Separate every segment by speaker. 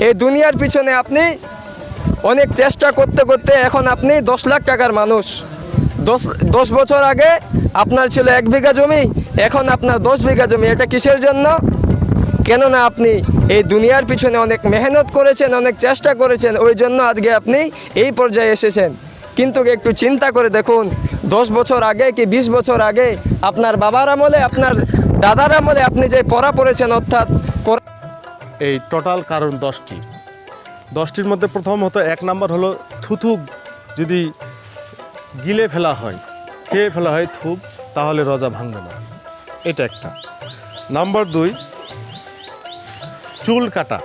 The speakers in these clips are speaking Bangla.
Speaker 1: এই দুনিয়ার পিছনে আপনি অনেক চেষ্টা করতে করতে এখন আপনি 10 লাখ টাকার মানুষ। 10 বছর আগে আপনার ছিল 1 বিঘা জমি, এখন আপনার 10 বিঘা জমি। এটা কিসের জন্য? কেননা আপনি এই দুনিয়ার পিছনে অনেক মেহনত করেছেন, অনেক চেষ্টা করেছেন, ওই জন্য আজকে আপনি এই পর্যায়ে এসেছেন। কিন্তু একটু চিন্তা করে দেখুন, 10 বছর আগে কি 20 বছর আগে আপনার বাবার আমলে, আপনার দাদার আমলে আপনি যে পড়া পড়েছেন, অর্থাৎ
Speaker 2: এই টোটাল কারণ 10টির মধ্যে প্রথমত 1 নাম্বার হলো থুথু যদি গিলে ফেলা হয়, খেয়ে ফেলা হয় থুপ, তাহলে রোজা ভাঙবে না, এটা একটা। নাম্বার 2, চুল কাটা।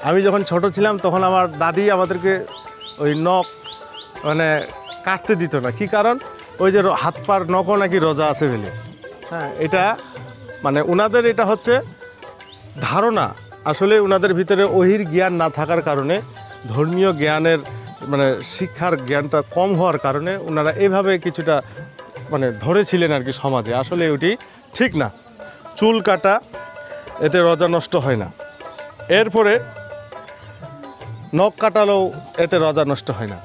Speaker 2: আমি যখন ছোট ছিলাম তখন আমার দাদি আমাদেরকে ওই নখ মানে কাটতে দিত না। কি কারণ? ওই যে হাত পার নখও নাকি রোজা আছে বলে। হ্যাঁ, এটা মানে ওনাদের এটা হচ্ছে ধারণা। আসলে ওনাদের ভিতরে ওহির জ্ঞান না থাকার কারণে, ধর্মীয় জ্ঞানের মানে শিক্ষার জ্ঞানটা কম হওয়ার কারণে ওনারা এইভাবে কিছুটা মানে ধরেছিলেন আর কি সমাজে। আসলে ওটি ঠিক না। চুল কাটা, এতে রোজা নষ্ট হয় না। এরপরে নখ কাটালেও এতে রোজা নষ্ট হয় না।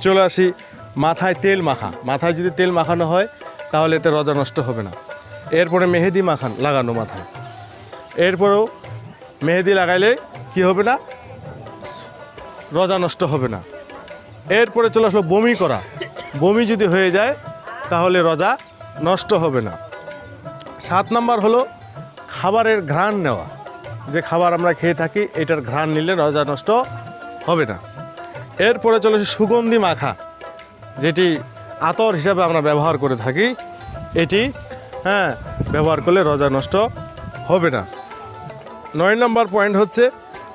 Speaker 2: চলে আসি মাথায় তেল মাখা। মাথায় যদি তেল মাখানো হয় তাহলে এতে রোজা নষ্ট হবে না। এরপরে মেহেদি লাগানো মাথায়। এরপরেও মেহেদি লাগাইলে কি হবে না? রোজা নষ্ট হবে না। এরপরে চলে আসলো বমি করা। বমি যদি হয়ে যায় তাহলে রোজা নষ্ট হবে না। 7 নাম্বার হলো খাবারের ঘ্রাণ নেওয়া। যে খাবার আমরা খেয়ে থাকি এটার ঘ্রাণ নিলে রোজা নষ্ট হবে না। এরপরে চলে আসে সুগন্ধি মাখা, যেটি আতর হিসাবে আমরা ব্যবহার করে থাকি, এটি ব্যবহার করলে রোজা নষ্ট হবে না। 9 নম্বর পয়েন্ট হচ্ছে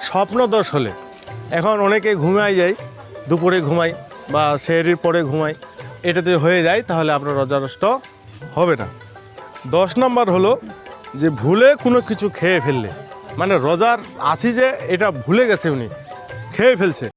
Speaker 2: স্বপ্নদোষ হলে। এখন অনেকে ঘুমাই যায়, দুপুরে ঘুমাই বা সেহরির পরে ঘুমাই, এটা যদি হয়ে যায় তাহলে আপনার রোজা নষ্ট হবে না। 10 নম্বর হলো যে ভুলে কোনো কিছু খেয়ে ফেললে, মানে রোজার আছি যে এটা ভুলে গেছে, উনি খেয়ে ফেলছে,